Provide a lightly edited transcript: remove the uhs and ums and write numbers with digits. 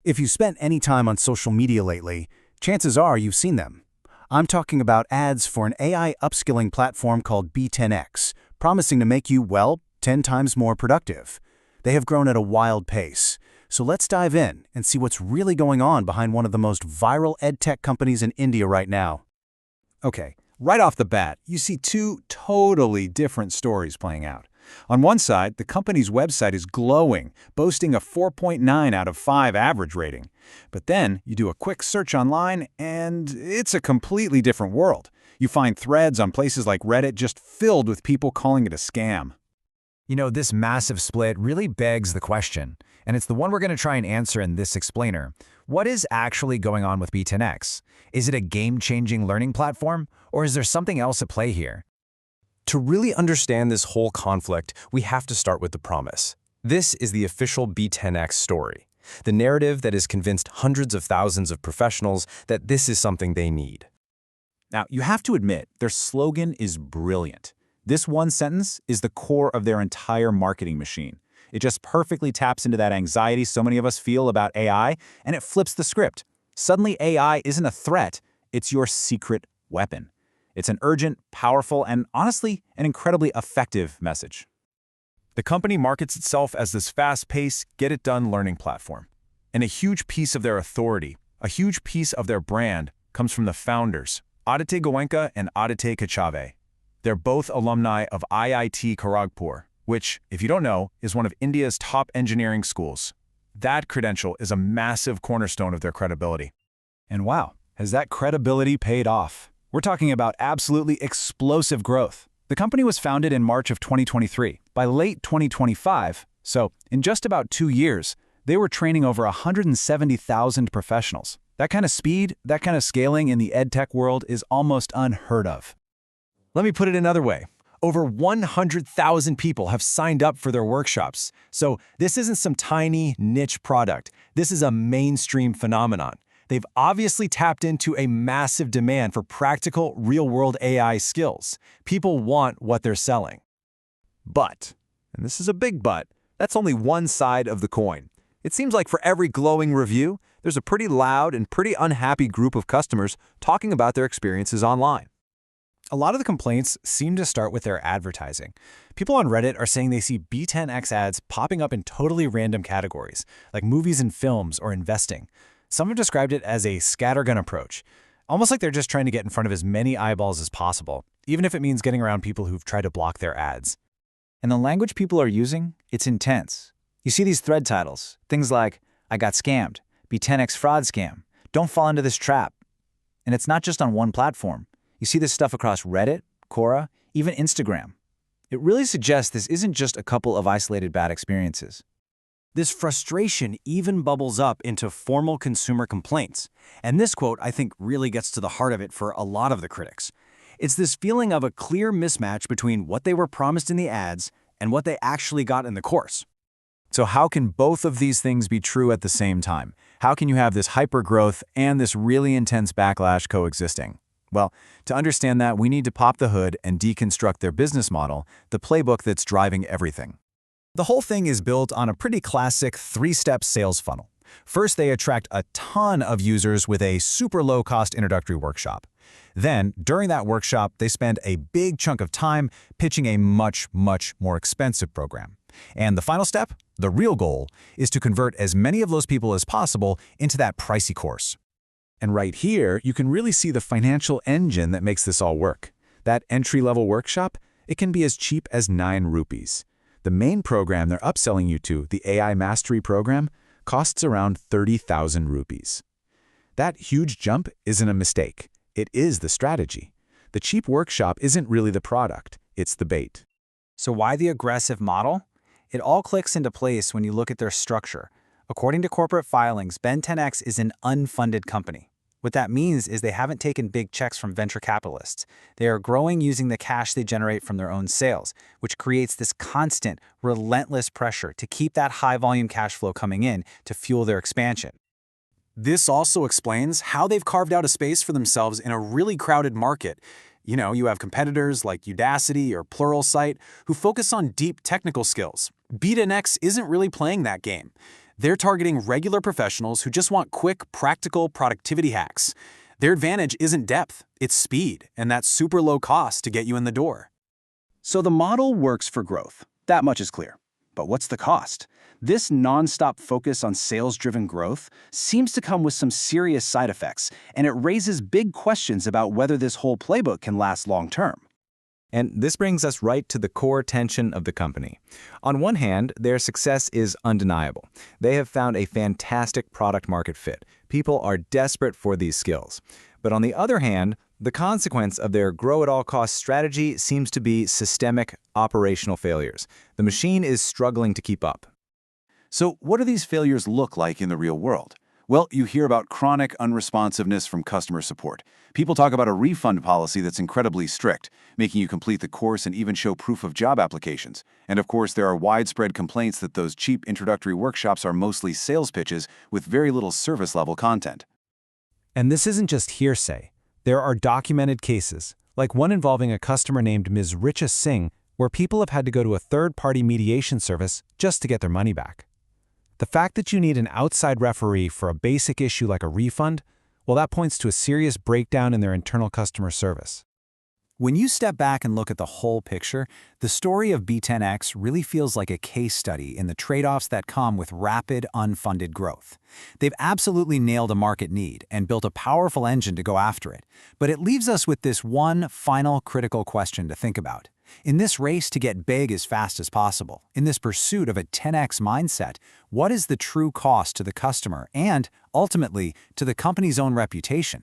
If you spent any time on social media lately, chances are you've seen them. I'm talking about ads for an AI upskilling platform called Be10X, promising to make you, well, 10 times more productive. They have grown at a wild pace. So let's dive in and see what's really going on behind one of the most viral EdTech companies in India right now. Okay, right off the bat, you see two totally different stories playing out. On one side, the company's website is glowing, boasting a 4.9 out of 5 average rating. But then, you do a quick search online, and it's a completely different world. You find threads on places like Reddit just filled with people calling it a scam. This massive split really begs the question, and it's the one we're going to try and answer in this explainer. What is actually going on with Be10X? Is it a game-changing learning platform, or is there something else at play here? To really understand this whole conflict, we have to start with the promise. This is the official Be10X story, the narrative that has convinced hundreds of thousands of professionals that this is something they need. Now, you have to admit, their slogan is brilliant. This one sentence is the core of their entire marketing machine. It just perfectly taps into that anxiety so many of us feel about AI, and it flips the script. Suddenly, AI isn't a threat, it's your secret weapon. It's an urgent, powerful, and honestly, an incredibly effective message. The company markets itself as this fast-paced, get-it-done learning platform. And a huge piece of their authority, a huge piece of their brand, comes from the founders, Aditya Goenka and Aditya Kachave. They're both alumni of IIT Kharagpur, which, if you don't know, is one of India's top engineering schools. That credential is a massive cornerstone of their credibility. And wow, has that credibility paid off? We're talking about absolutely explosive growth. The company was founded in March of 2023. By late 2025, so in just about 2 years, they were training over 170,000 professionals. That kind of speed, that kind of scaling in the EdTech world is almost unheard of. Let me put it another way. Over 100,000 people have signed up for their workshops. So this isn't some tiny niche product. This is a mainstream phenomenon. They've obviously tapped into a massive demand for practical, real-world AI skills. People want what they're selling. But, and this is a big but, that's only one side of the coin. It seems like for every glowing review, there's a pretty loud and pretty unhappy group of customers talking about their experiences online. A lot of the complaints seem to start with their advertising. People on Reddit are saying they see Be10X ads popping up in totally random categories, like movies and films or investing. Some have described it as a scattergun approach, almost like they're just trying to get in front of as many eyeballs as possible, even if it means getting around people who've tried to block their ads. And the language people are using, it's intense. You see these thread titles, things like, "I got scammed," "Be10X fraud scam," "Don't fall into this trap." And it's not just on one platform. You see this stuff across Reddit, Quora, even Instagram. It really suggests this isn't just a couple of isolated bad experiences. This frustration even bubbles up into formal consumer complaints. And this quote, I think, really gets to the heart of it for a lot of the critics. It's this feeling of a clear mismatch between what they were promised in the ads and what they actually got in the course. So how can both of these things be true at the same time? How can you have this hypergrowth and this really intense backlash coexisting? Well, to understand that, we need to pop the hood and deconstruct their business model, the playbook that's driving everything. The whole thing is built on a pretty classic 3-step sales funnel. First, they attract a ton of users with a super low-cost introductory workshop. Then, during that workshop, they spend a big chunk of time pitching a much more expensive program. And the final step, the real goal, is to convert as many of those people as possible into that pricey course. And right here, you can really see the financial engine that makes this all work. That entry-level workshop, it can be as cheap as 9 rupees. The main program they're upselling you to, the AI Mastery program, costs around 30,000 rupees. That huge jump isn't a mistake. It is the strategy. The cheap workshop isn't really the product, it's the bait. So why the aggressive model? It all clicks into place when you look at their structure. According to corporate filings, Be10X is an unfunded company. What that means is they haven't taken big checks from venture capitalists. They are growing using the cash they generate from their own sales, which creates this constant, relentless pressure to keep that high-volume cash flow coming in to fuel their expansion. This also explains how they've carved out a space for themselves in a really crowded market. You have competitors like Udacity or Pluralsight who focus on deep technical skills. Be10X isn't really playing that game. They're targeting regular professionals who just want quick, practical productivity hacks. Their advantage isn't depth, it's speed, and that super low cost to get you in the door. So the model works for growth. That much is clear. But what's the cost? This non-stop focus on sales-driven growth seems to come with some serious side effects, and it raises big questions about whether this whole playbook can last long-term. And this brings us right to the core tension of the company. On one hand, their success is undeniable. They have found a fantastic product-market fit. People are desperate for these skills. But on the other hand, the consequence of their grow-at-all-costs strategy seems to be systemic operational failures. The machine is struggling to keep up. So what do these failures look like in the real world? Well, you hear about chronic unresponsiveness from customer support. People talk about a refund policy that's incredibly strict, making you complete the course and even show proof of job applications. And of course, there are widespread complaints that those cheap introductory workshops are mostly sales pitches with very little service-level content. And this isn't just hearsay. There are documented cases, like one involving a customer named Ms. Richa Singh, where people have had to go to a third-party mediation service just to get their money back. The fact that you need an outside referee for a basic issue like a refund, well, that points to a serious breakdown in their internal customer service. When you step back and look at the whole picture, the story of Be10X really feels like a case study in the trade-offs that come with rapid, unfunded growth. They've absolutely nailed a market need and built a powerful engine to go after it. But it leaves us with this one final critical question to think about. In this race to get big as fast as possible, in this pursuit of a 10x mindset, what is the true cost to the customer and, ultimately, to the company's own reputation?